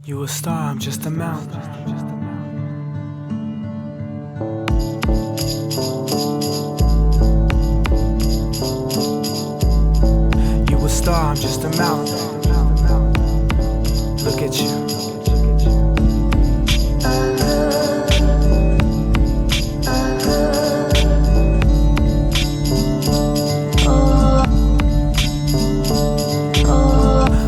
You a star, I'm just a mountain. You a star, I'm just a mountain. Look at you.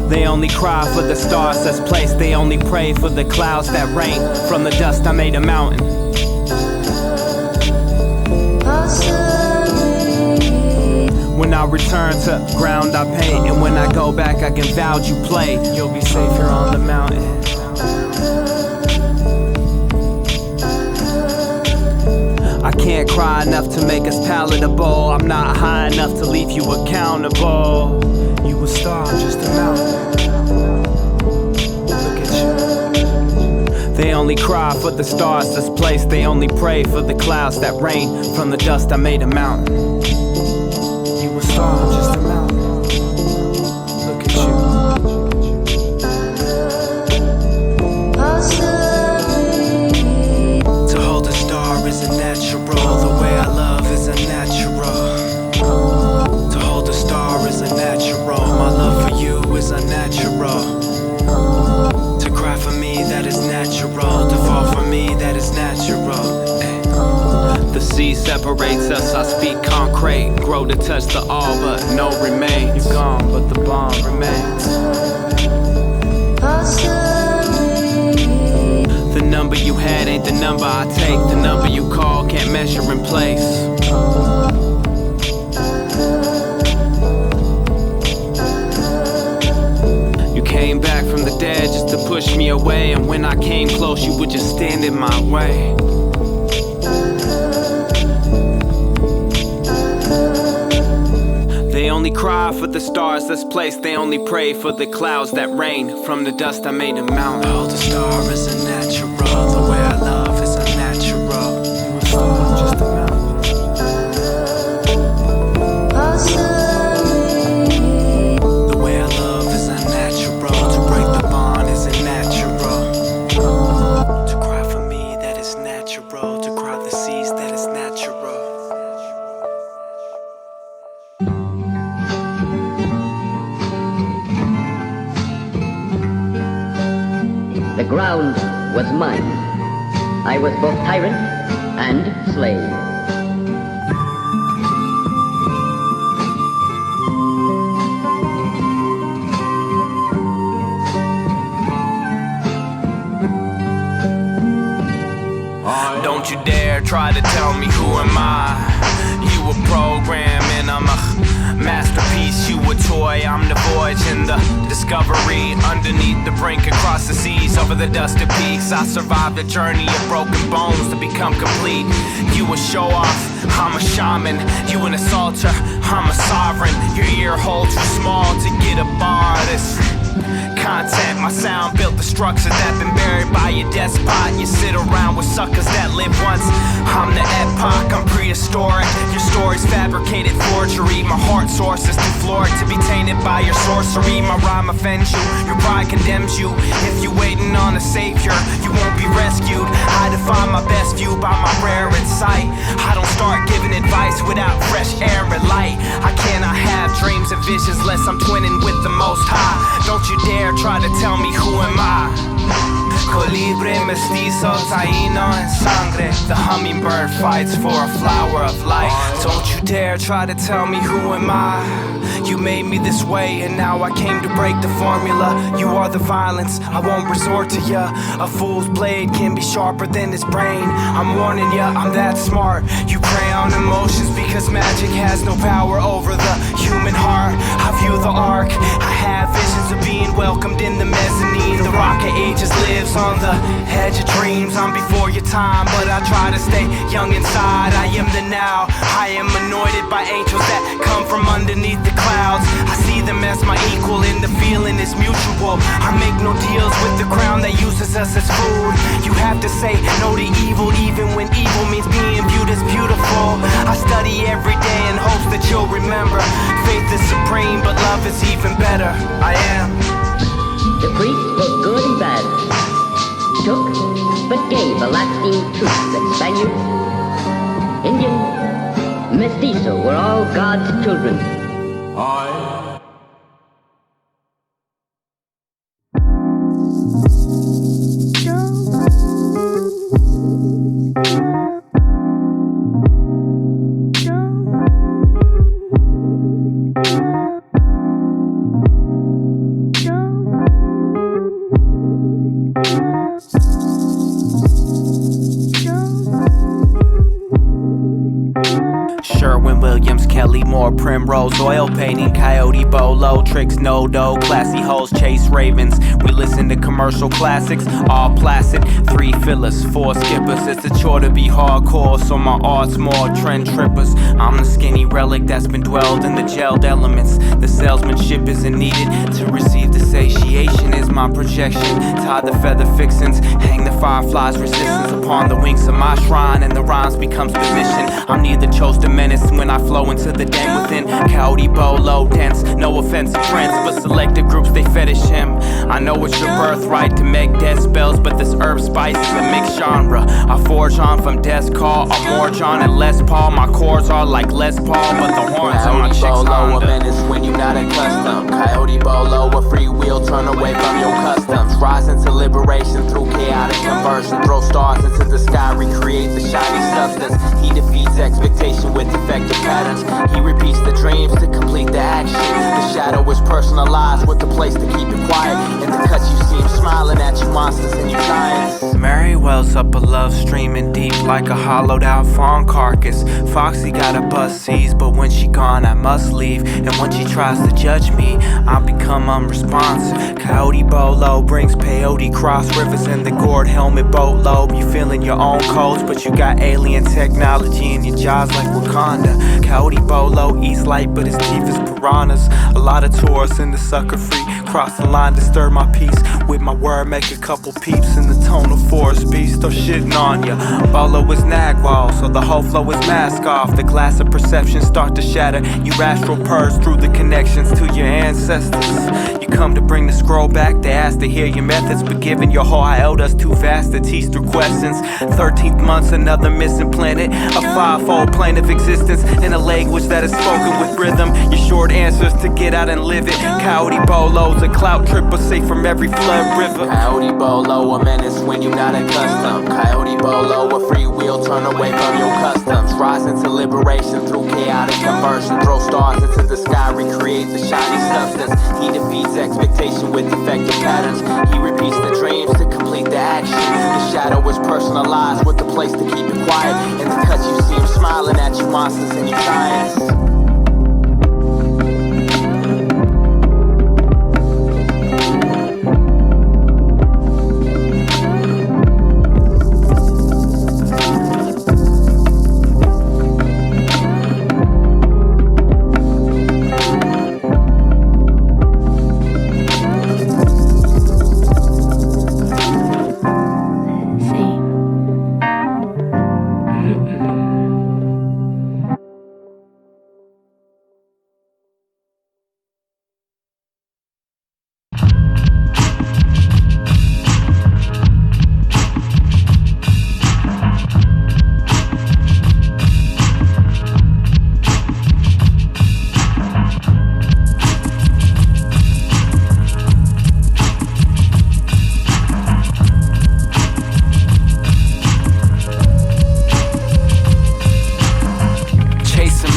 They only cry for the stars that's placed. They only pray for the clouds that rain. From the dust I made a mountain. When I return to ground I paint, and when I go back I can vouch you played. You'll be safe here on the mountain. I can't cry enough to make us palatable. I'm not high enough to leave you accountable. You a star, I'm just a mountain. Look at you. They only cry for the stars that's placed. They only pray for the clouds that rain. From the dust I made a mountain. You a star, I'm just a mountain. Look at you. To hold a star is a natural. The way I love is a natural. To hold a star is a natural. My love for you is unnatural. To cry for me, that is natural. To fall for me, that is natural. The sea separates us, I speak concrete. Grow to touch the all, but no remains. You're gone, but the bond remains. The number you had ain't the number I take. The number you call can't measure in place. You came back from the dead just to push me away, and when I came close you would just stand in my way. They only cry for the stars that's placed. They only pray for the clouds that rain. From the dust I made a mountain. Hold a star is a natural. The way I love is unnatural. You a star, I'm just a mountain. The way I love is unnatural. To break the bond is unnatural. To cry for me, that is natural. To cry the seas, that is natural. The ground was mine. I was both tyrant and slave. Don't you dare try to tell me who am I. You a program and I'm a masterpiece. You a toy, I'm the voyage and the discovery. Underneath the brink, across the seas, over the dusty peaks. I survived a journey of broken bones to become complete. You a show off, I'm a shaman. You an assaulter, I'm a sovereign. Your ear hole too small to get a bar. This content, my sound built the structures that been buried by your despot. You sit around with suckers that lived once. I'm the epoch, I'm prehistoric. Your story's fabricated forgery. My heart source is too floored to be tainted by your sorcery. My rhyme offends you, your pride condemns you. If you waiting on a savior, you won't be rescued. I define my best view by my rare insight. I don't start giving advice without fresh air and light. I cannot have dreams and visions unless I'm twinning with the Most High. Don't you dare try to tell me who am I. Colibri, mestizo, taíno en sangre. The hummingbird fights for a flower of light. Don't you dare try to tell me who am I. You made me this way and now I came to break the formula. You are the violence, I won't resort to ya. A fool's blade can be sharper than his brain. I'm warning ya, I'm that smart. You prey on emotions because magic has no power over the human heart. I view the arc, I have visions of being welcomed in the mezzanine. The rock of ages lives on the edge of dreams. I'm before your time, but I try to stay young inside. I am the now, I am anointed by angels that come from underneath the clouds. I see them as my equal and the feeling is mutual. I make no deals with the crown that uses us as food. You have to say no to evil even when evil means being viewed as beautiful. I study every day in hopes that you'll remember. Faith is supreme, but love is even better. I am The priests, both good and bad, took but gave a lasting truth that Spaniards, Indian, mestizo were all God's children. I Sherwin-Williams, Kelly Moore, Primrose, oil painting, Coyote Bolo, tricks, no dough, classy hoes, chase ravens. We listen to commercial classics, all placid. 3 fillers, 4 skippers. It's a chore to be hardcore, so my art's more trend trippers. I'm the skinny relic that's been dwelled in the gelled elements. The salesmanship isn't needed to receive the satiation. Is my projection. Tie the feather fixins, hang the fireflies, resistance upon the wings of my shrine, and the rhymes becomes position. I'm neither chose to menace when I flow into the den within. Coyote Bolo, dense, no offensive friends, but selected groups they fetish him. I know it's your birthright to make death spells, but this herb spice is a mixed genre. I forge on from Death's Call, I'm more John and Les Paul. My chords are like Les Paul, but the horns on my chick's Honda. A menace when you're not accustomed. Coyote Bolo, a free wheel, turn away from your customs. Rise into liberation through chaotic conversion. Throw stars into the sky, recreate the shiny substance. He defeats expectation with effective patterns. He repeats the dreams to complete the action. The shadow is personalized with the place to keep it quiet. In the cuts you see him smiling at you monsters and you giants. Mary wells up a love streaming deep like a hollowed out fawn carcass. Foxy got a bust seas, but when she gone I must leave. And when she tries to judge me, I become unresponsive. Coyote Bolo brings peyote, cross rivers in the gourd helmet boat lobe. You feeling your own codes, but you got alien technology in your jaws like Wakanda. Coyote Bolo eats light, but his teeth is piranhas. A lot of tourists in the sucker free. Cross the line, disturb my peace. With my word, make a couple peeps in the tone of forest beast. Or shitting on ya. Bolo is nagwall, so the whole flow is mask off. The glass of perception start to shatter. You astral purge through the connections to your ancestors. You come to bring the scroll back. They ask to hear your methods, but given your whole iota's too vast to teach through questions. 13th month's another missing planet. A 5-fold plane of existence in a language that is spoken with rhythm. Your short answers to get out and live it. Coyote Bolo's a clout tripper, safe from every flood river. Coyote Bolo, a menace when you're not accustomed. Coyote Bolo, a free wheel, turn away from your customs. Rise into liberation through chaotic conversion. Throw stars into the sky, recreate the shiny substance. He defeats expectation with effective patterns. He repeats the dreams to complete the action. The shadow is personalized with the place to keep it quiet. In the cuts you see him smiling at you monsters and you giants.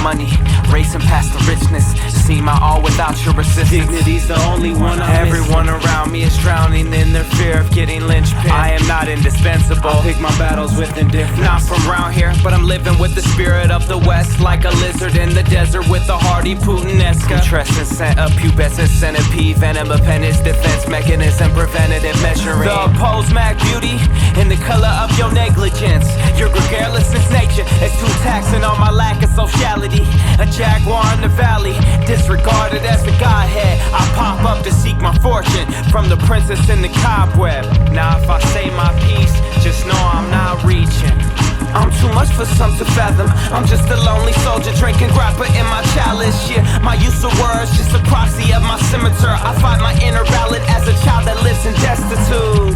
Money, racing past the richness. See my all without your assistance. Dignity's the only one I'm Everyone missing. Around me is drowning in their fear of getting linchpin. I am not indispensable. I'll pick my battles with indifference. Not from round here, but I'm living with the spirit of the West. Like a lizard in the desert with a hardy Putinesca. Putrescent scent, a pubescent centipede. Venom appendage, defense mechanism, preventative measuring. The opposed mag beauty in the color of your negligence. Your gregarious nature is too taxing on my lack of sociality. A jaguar in the valley, disregarded as the godhead. I pop up to seek my fortune from the princess in the cobweb. Now if I say my piece, just know I'm not reaching. I'm too much for some to fathom. I'm just a lonely soldier drinking grappa in my chalice. Yeah, My use of words, just a proxy of my scimitar. I fight my inner ballad as a child that lives in destitute.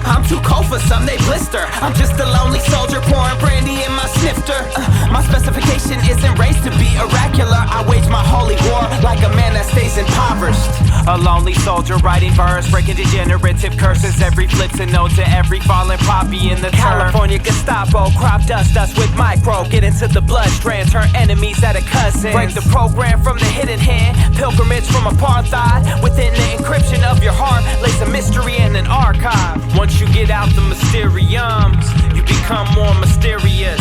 I'm too cold for some, they blister. I'm just a lonely soldier pouring brandy in my snifter. My specification isn't raised to be oracular. I wage my holy war like a man that stays impoverished. A lonely soldier writing verse, breaking degenerative curses. Every flip's a note to every fallen poppy in the California Gestapo. Crop dust us with micro, get into the bloodstream, turn enemies out of cousins. Break the program from the hidden hand, pilgrimage from apartheid. Within the encryption of your heart lays a mystery and an archive. Once you get out the mysteriums, you become more mysterious.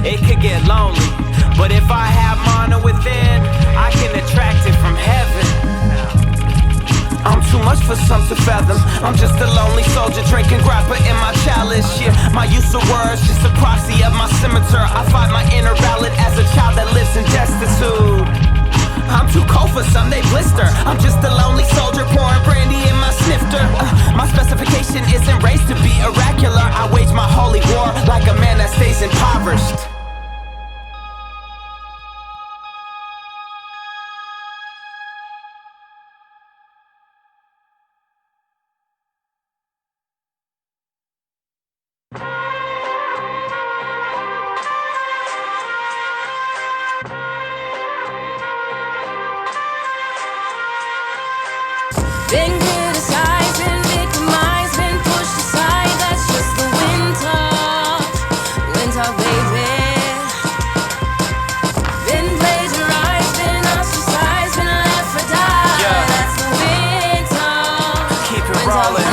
It could get lonely, but if I have mana within, I can attract it from heaven. I'm too much for some to fathom. I'm just a lonely soldier drinking grappa in my chalice. Yeah, my use of words just a proxy of my scimitar. I fight my inner ballad as a child that lives in destitute. I'm too cold for some, they blister. I'm just a lonely soldier pouring brandy in my snifter. My specification isn't raised to be oracular. I wage my holy war like a man that stays impoverished. Been criticized, been victimized, been pushed aside. That's just the winter, baby. Been plagiarized, been ostracized, been left for dead. Yeah. That's the winter. Keep it rolling.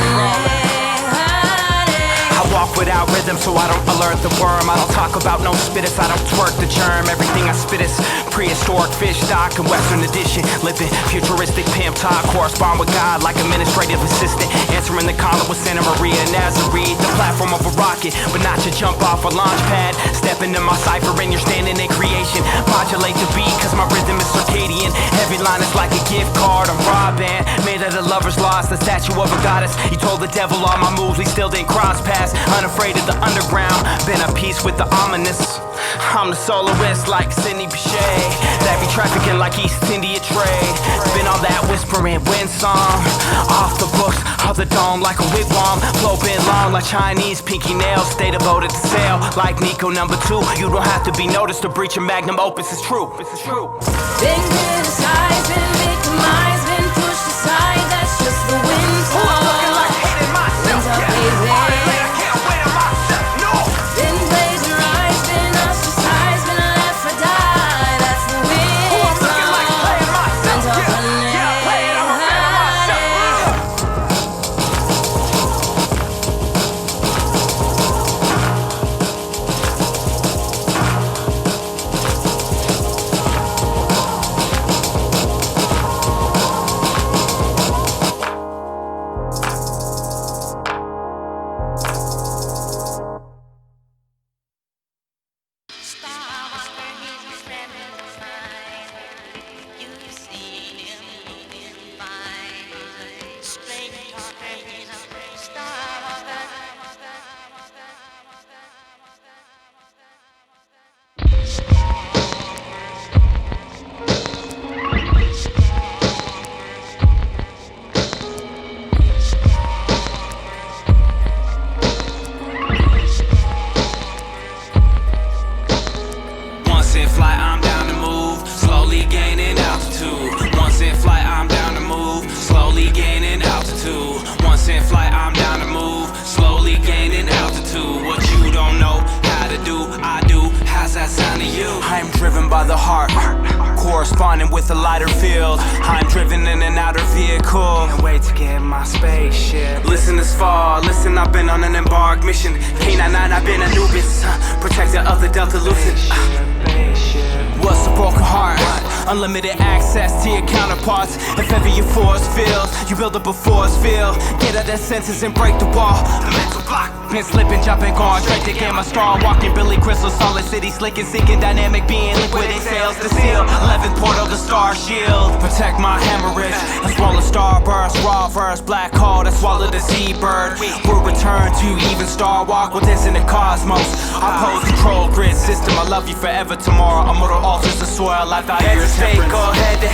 I walk without rhythm, so I don't alert the worm. I don't talk about no spitters, I don't twerk the germ. Everything I spit is prehistoric fish stock and Western edition. Living futuristic pimp talk, correspond with God like administrative assistant. Answering the call with Santa Maria Nazareth. The platform of a rocket, but not to jump off a launch pad. Step into my cipher and you're standing in creation. Modulate the beat, cause my rhythm is circadian. Every line is like a gift card, I'm robbing. Made of the lover's lost, the statue of a goddess. You told the devil all my moves, he still didn't cross paths. Unafraid of the underground, been at peace with the ominous. I'm the soloist like Sidney Bechet. That be trafficking like East India trade. Spin all that whispering wind song. Off the books, of the dome like a wigwam. Flow been long like Chinese pinky nails. Stay devoted to sale like Nico #2. You don't have to be noticed to breach a magnum opus. It's true, this is true. Been criticized, been victimized, been pushed aside. That's just the winter. I'm looking like hating myself. Winter, Yeah. baby. I can't wait on myself. No. Been plagiarized, been ostracized, been left for dead. That's the winter. I'm looking like playing myself. Yeah, playing on myself. Starwalker, he's a friend of mine. You've seen him looking fine. Straight talking, you know, Starwalker. Once in flight, I'm down to move, slowly gaining altitude. Once in flight, I'm down to move, slowly gaining altitude. Once in flight, I'm down to move, slowly gaining altitude. What you don't know how to do, I do. How's that sound to you? I'm driven by the heart, corresponding with a lighter field. I'm driven in an outer vehicle. Can't wait to get in my spaceship. Listen this far, listen, I've been on an embarked mission. K99, I've been Anubis, protector of the Delta Lucid. What's a broken heart? Unlimited access to your counterparts. If ever your force fails, you build up a force field. Get out of senses and break the wall. The mental block. Been slipping, jumping, going straight to game. A star walking, Billy Crystal, solid city, slicking, sinking, dynamic being, liquid exhales to seal. 11th portal, the star shield. Protect my hemorrhage. I swallow starburst, raw verse, black hole that swallow the seabird. We'll return to even star walk with this in the cosmos. I pose control grid system. I love you forever tomorrow. Immortal altars the soil. I value your temperance. Go head to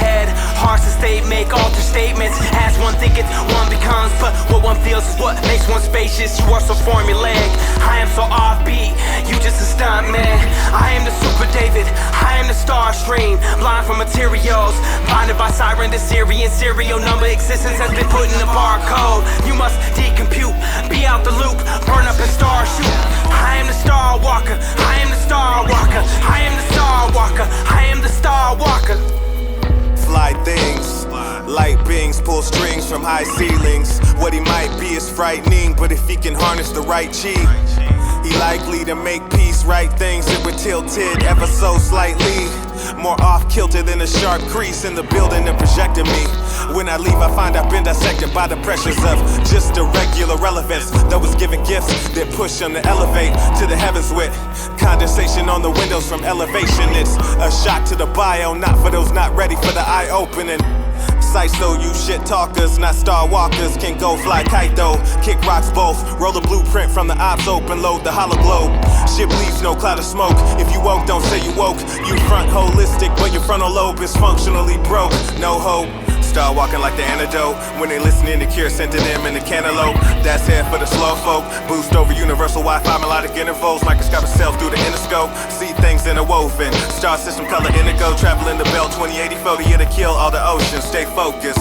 skills is what makes one spacious. You are so formulaic, I am so offbeat. You just a stunt man. I am the Super David, I am the Star Stream. Blind from materials, blinded by siren to Syrian. Serial number existence has been put in the barcode. You must decompute, be out the loop, burn up and star shoot. I am the Starwalker, I am the Starwalker, I am the Starwalker, I am the Starwalker. Fly things, light beings pull strings from high ceilings. What he might be is frightening, but if he can harness the right chi, he likely to make peace, right things that were tilted ever so slightly. More off-kilter than a sharp crease in the building that projected me. When I leave, I find I've been dissected by the pressures of just a regular relevance that was given gifts that push them to elevate to the heavens with condensation on the windows from elevation. It's a shock to the bio, not for those not ready for the eye-opening. Sights though, you shit talkers, not Starwalkers. Can go fly kite though, kick rocks both. Roll the blueprint from the ops, open load the hollow globe. Ship leaves no cloud of smoke. If you woke, don't say you woke. You front holistic, but your frontal lobe is functionally broke. No hope. Start walking like the antidote. When they listening to Cure, sent to them in the cantaloupe. That's it for the slow folk. Boost over universal Wi-Fi, melodic intervals. Microscopic self through the interscope. See things interwoven. Star system color indigo. Traveling the belt 2080 photo year to kill all the oceans. Stay focused.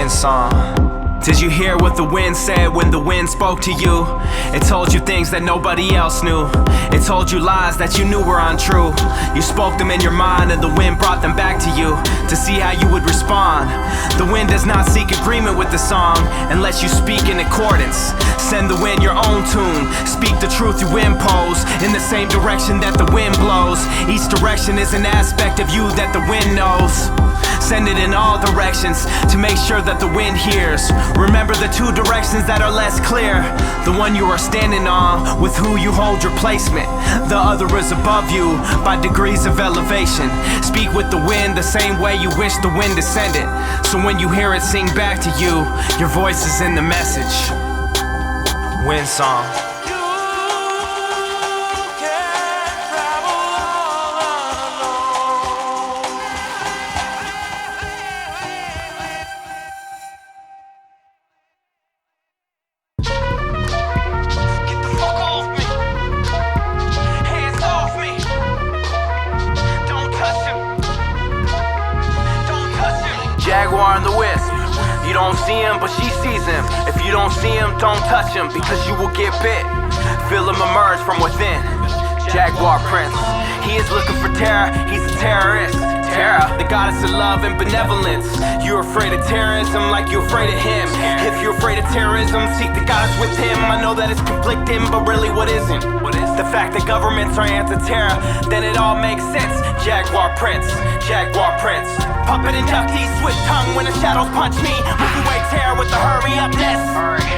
Song. Did you hear what the wind said when the wind spoke to you? It told you things that nobody else knew. It told you lies that you knew were untrue. You spoke them in your mind and the wind brought them back to you to see how you would respond. The wind does not seek agreement with the song unless you speak in accordance. Send the wind your own tune. Speak the truth you impose in the same direction that the wind blows. Each direction is an aspect of you that the wind knows. Send it in all directions to make sure that the wind hears. Remember the two directions that are less clear. The one you are standing on with who you hold your placement. The other is above you by degrees of elevation. Speak with the wind the same way you wish the wind descended. So when you hear it sing back to you, your voice is in the message. Wind song. Jaguar and the Wisp. You don't see him, but she sees him. If you don't see him, don't touch him, because you will get bit. Feel him emerge from within. Jaguar Prince. He is looking for terror, he's a terrorist. Terra, the goddess of love and benevolence. You're afraid of terrorism like you're afraid of him. If you're afraid of terrorism, seek the goddess with him. I know that it's conflicting, but really what isn't? What is the fact that governments are anti-terror? Then it all makes sense. Jaguar Prince, Jaguar Prince. Puppet inductee, swift tongue when the shadows punch me. Move away terror with the hurry upness.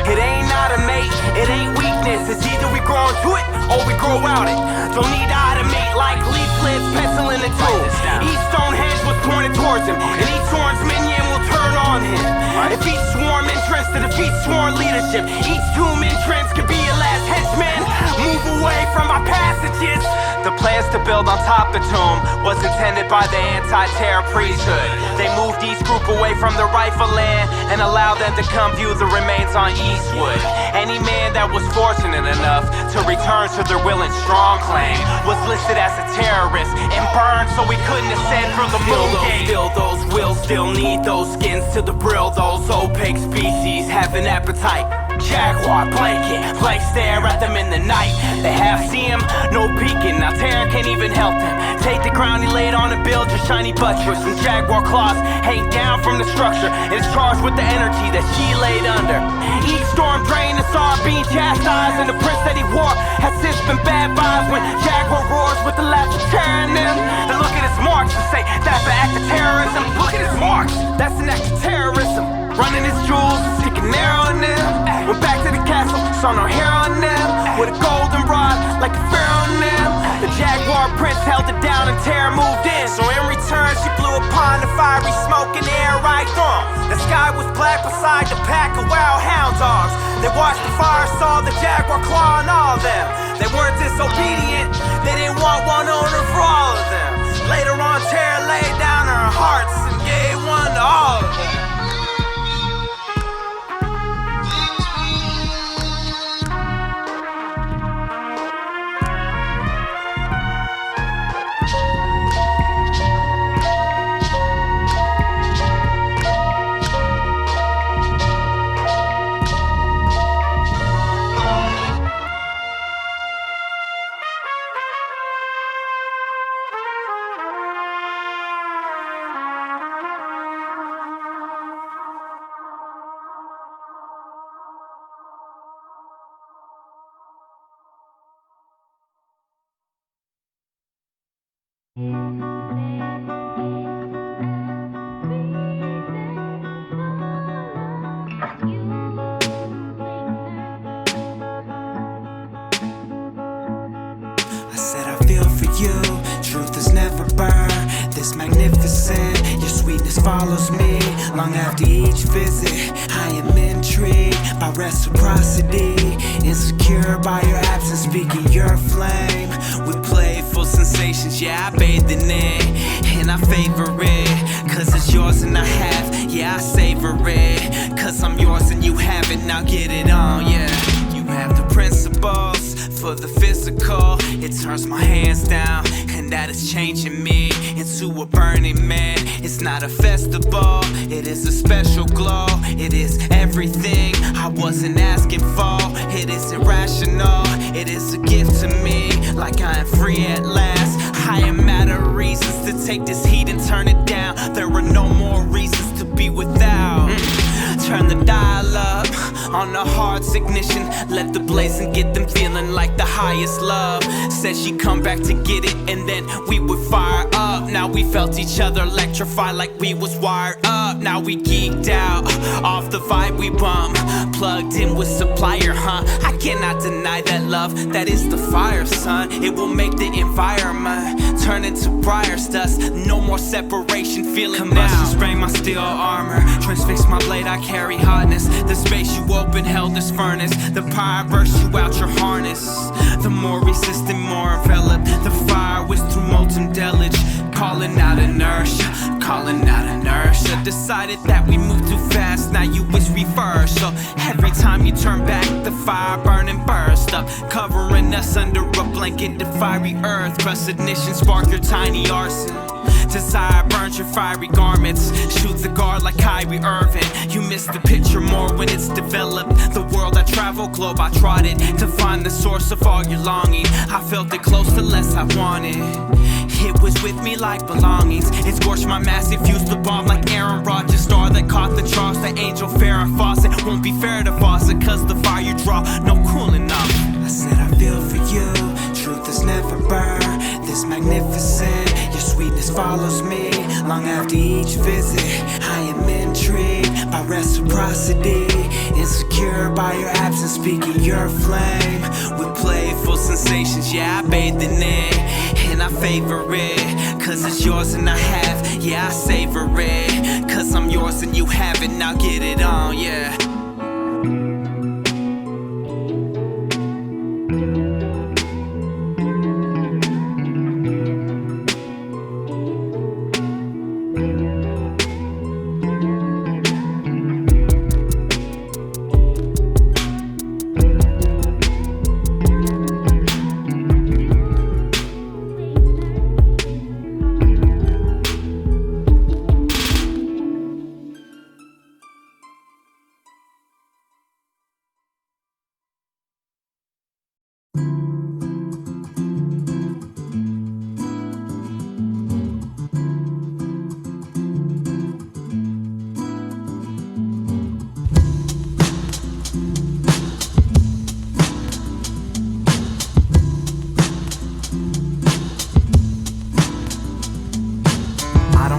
It ain't not a mate, it ain't weakness. It's either we grow into it or we grow out it. Don't need to automate like leaflets, pencil in the tool. Each Stonehenge was pointed towards him, and each orange minion will turn on him. If each swarm entrance to defeat sworn leadership, each tomb entrance could be your last henchman. Move away from our passages. The plans to build on top the tomb was intended by the anti-terror priesthood. They moved each group away from the rightful land and allowed them to come view the remains on Eastwood. Any man that was fortunate enough to return to their will and strong claim was listed as a terrorist and burned so we couldn't ascend through the moon gate. Still those wills still need those skins to the brill. Those opaque species have an appetite. Jaguar blanket, Blake stare at them in the night. They half see him, no peeking. Now terror can't even help them. Take the ground he laid on and build your shiny buttress. And Jaguar claws hang down from the structure. It's charged with the energy that she laid under. Each storm drained the Tsar being chastised, and the prince that he wore has since been bad vibes. When Jaguar roars with the laughter terror in them, and look at his marks and say that's an act of terrorism. Look at his marks, that's an act of terrorism. Running his jewels, sticking arrow on them. Went back to the castle, saw no hair on them. With a golden rod, like a pharaoh on them. The Jaguar Prince held it down and Terror moved in. So in return, she blew upon the fiery smoke and air right through. The sky was black beside the pack of wild hound dogs. They watched the fire, saw the Jaguar claw on all of them. They weren't disobedient, they didn't want one owner for all of them. Later on, Terror laid down her hearts and gave one to all of them. I said I feel for you, truth is never burned. This magnificent, your sweetness follows me. Long after each visit, I am intrigued by reciprocity. Insecure by your absence, speaking your flame. With playful sensations, yeah, I bathed in it. And I favor it, cause it's yours and I have. Yeah, I savor it, cause I'm yours and you have it. Now get it on, yeah. You have the principles for the physical. It turns my hands down, and that is changing me into a burning man. It's not a festival, it is a special glow. It is everything I wasn't asking for. It is irrational, it is a gift to me. Like I am free at last. I am out of reasons to take this heat and turn it down. There are no more reasons to be without. Turn the dial up on the heart's ignition. Let the blaze and get them feeling like the highest love. Said she'd come back to get it and then we would fire up. Now we felt each other electrify like we was wired up. Now we geeked out off the vibe we bump. Plugged in with supplier, huh? I cannot deny that love, that is the fire, son. It will make the environment turn into briar's dust. No more separation, feeling combustion, spraying my steel armor. Transfix my blade, I carry hotness. The space you open held this furnace. The power bursts you out your harness. The more resistant, more enveloped. The fire whizzed through molten deluge. Calling out inertia, calling out inertia. Decided that we moved too fast, now you wish reverse. So every time you turn back, the fire burn and burst up, covering us under a blanket of fiery earth. Crust ignition, spark your tiny arson. Desire burns your fiery garments. Shoot the guard like Kyrie Irving. You miss the picture more when it's developed. The world I travel, globe I trod it, to find the source of all your longing. I felt it close to less I wanted. It was with me like belongings. It scorched my massive, used the bomb like Aaron Rodgers. Star that caught the charge, the angel Farrah Fawcett. Won't be fair to Fawcett, cause the fire you draw, no cooling off. I said I feel for you, truth is never burned. This magnificent, your sweetness follows me. Long after each visit, I am intrigued by reciprocity. Insecure by your absence, speaking your flame. With playful sensations, yeah, I bathed in it. And I favor it, cause it's yours and I have. Yeah, I savor it, cause I'm yours and you have it. Now get it on, yeah.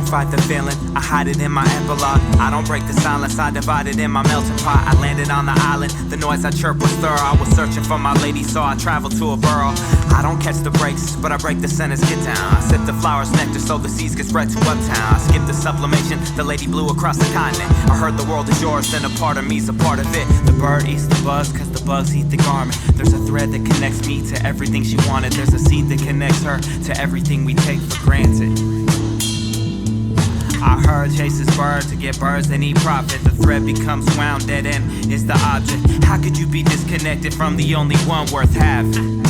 fight the feeling, I hide it in my epilogue. I don't break the silence, I divide it in my melting pot. I landed on the island, the noise I chirp was thorough. I was searching for my lady, so I traveled to a burrow. I don't catch the breaks, but I break the sentence, get down. I sip the flowers nectar so the seeds get spread to uptown. I skip the sublimation, the lady blew across the continent. I heard the world is yours, then a part of me's a part of it. The bird eats the buzz, cause the bugs eat the garment. There's a thread that connects me to everything she wanted. There's a seed that connects her to everything we take for granted. I heard chases birds to get birds that need profit. The thread becomes wound, dead end is the object. How could you be disconnected from the only one worth having?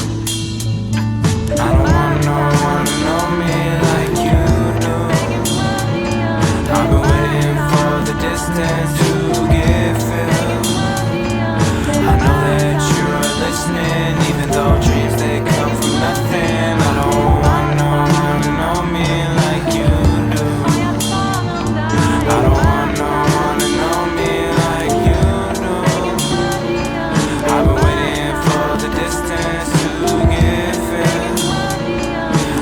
I don't want no one to know me like you do. I've been waiting for the distance to get filled. I know that you're listening, even though dreams they come from nothing. I don't want no one to know me like you do. I don't want no one to know me like you do. I've been waiting for the distance to get filled.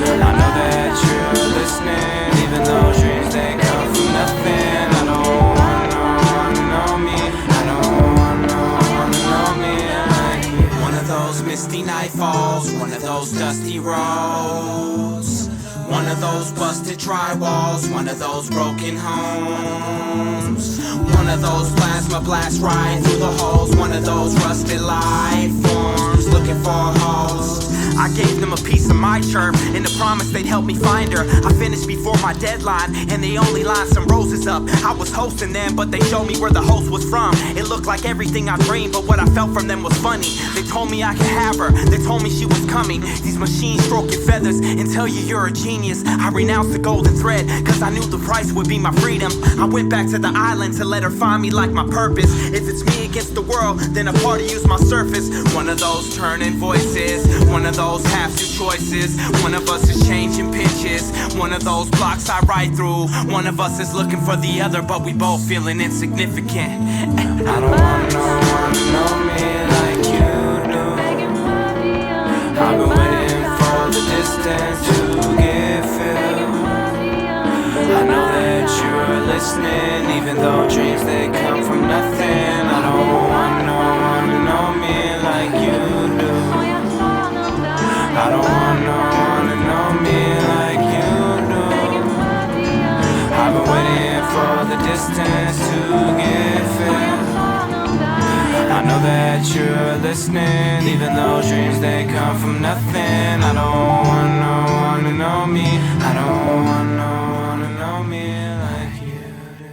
I know that you're listening, even though dreams they come from nothing. I don't want no one to know me. I don't want no one to know me like you. One of those misty nightfalls, one of those dusty roads, one of those busted drywalls, one of those broken homes, one of those plasma blasts right through the holes, one of those rusted life forms looking for a host. I gave them a piece of my chirp and the promise they'd help me find her. I finished before my deadline and they only lined some roses up. I was hosting them but they showed me where the host was from. It looked like everything I dreamed, but what I felt from them was funny. They told me I could have her, they told me she was coming. These machines stroke your feathers and tell you you're a genius. I renounced the golden thread cause I knew the price would be my freedom. I went back to the island to let her find me like my purpose. If it's me against the world, then a part of you's my surface. One of those turning voices, one of those have to choices. One of us is changing pitches, one of those blocks I ride through. One of us is looking for the other, but we both feeling insignificant. I don't want no one to know me like you do. I've been waiting for the distance to get filled. I know that you're listening, even though dreams they come from nothing. I don't want no one to know me like you do. I don't want no one to know me like you do. I've been waiting for the distance to get filled. I know that you're listening, even though dreams they come from nothing. I don't want no one to know me. I don't want no one to know me like you do.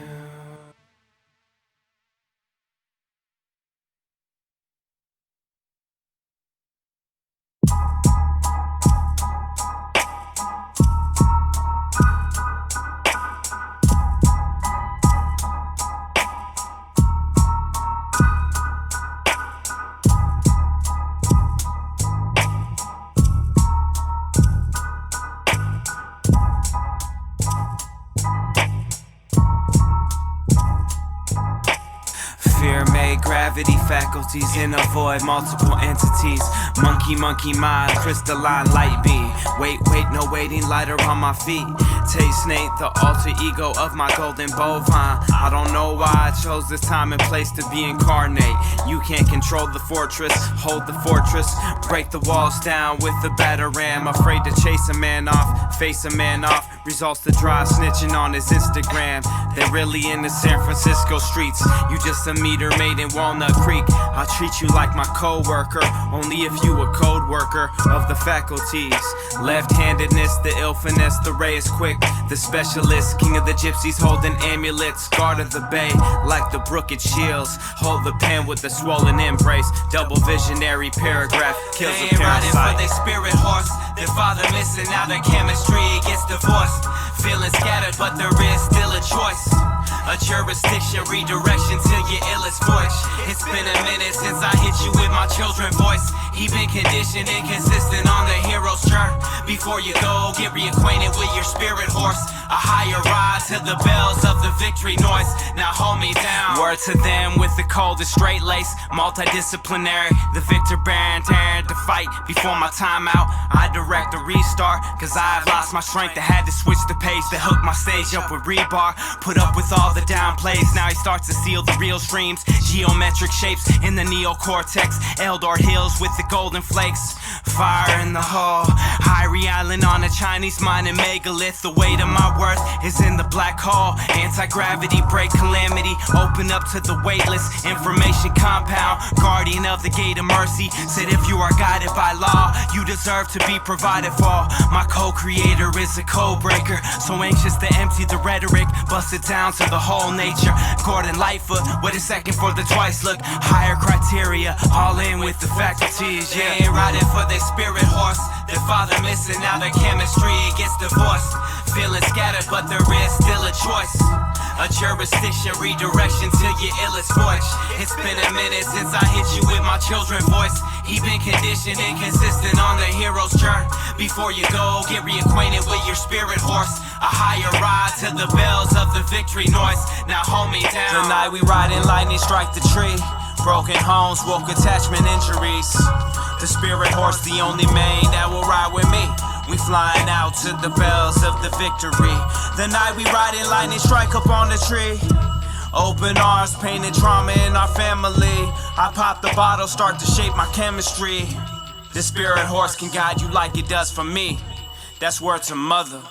Fear made gravity faculties and avoid multiple entities. Monkey, monkey mind, crystalline light beam. Wait, no waiting, lighter on my feet. Taste Nate, the alter ego of my golden bovine. I don't know why I chose this time and place to be incarnate. You can't control the fortress, hold the fortress. Break the walls down with the batter ram. Afraid to chase a man off, face a man off. Results to dry snitching on his Instagram. They're really in the San Francisco streets. You just a meter made in Walnut Creek. I'll treat you like my co-worker, only if you a code worker of the faculties. Left-handedness, the ill finesse, the ray is quick. The specialist, king of the gypsies holding amulets. Guard of the bay, like the brook it shields. Hold the pen with the swollen embrace. Double visionary paragraph, kills a parasite. For their spirit horse, their father missing, now their chemistry gets divorced. Feeling scattered, but there is still a choice. A jurisdiction, redirection till your illest voice. It's been a minute since I hit you with my children voice. He been conditioned, inconsistent on the hero's chart. Before you go, get reacquainted with your spirit horse. A higher ride to the bells of the victory noise. Now hold me down. Word to them with the coldest straight lace. Multidisciplinary, the victor bearing, daring to fight before my time out. I direct a restart, cause I've lost my strength. I had to switch the pace to hook my stage up with rebar. Put up with all the downplays, now he starts to seal the real streams. Geometric shapes in the neocortex. Eldor hills with the golden flakes. Fire in the hole. Hyrie Island on a Chinese mining megalith. The weight of my worth is in the black hole. Anti-gravity, break calamity. Open up to the weightless information compound. Guardian of the gate of mercy. Said if you are guided by law, you deserve to be provided for. My co-creator is a code-breaker. So anxious to empty the rhetoric. Bust it down to the whole nature. Gordon Lightfoot, with a second for the twice look. Higher criteria, all in with the faculties. Yeah, ain't riding for their spirit horse. Their father missing, now their chemistry gets divorced. Feeling scattered, but there is still a choice. A jurisdiction, redirection till your illest voice. It's been a minute since I hit you with my children's voice. He been conditioned, inconsistent on the hero's journey. Before you go, get reacquainted with your spirit horse. A higher ride to the bells of the victory noise. Now hold me down. Tonight we riding lightning strike the tree. Broken homes, woke attachment injuries. The spirit horse, the only main that will ride with me. We flying out to the bells of the victory. The night we riding lightning strike up on the tree. Open arms, painted trauma in our family. I pop the bottle, start to shape my chemistry. The spirit horse can guide you like it does for me. That's word to mother.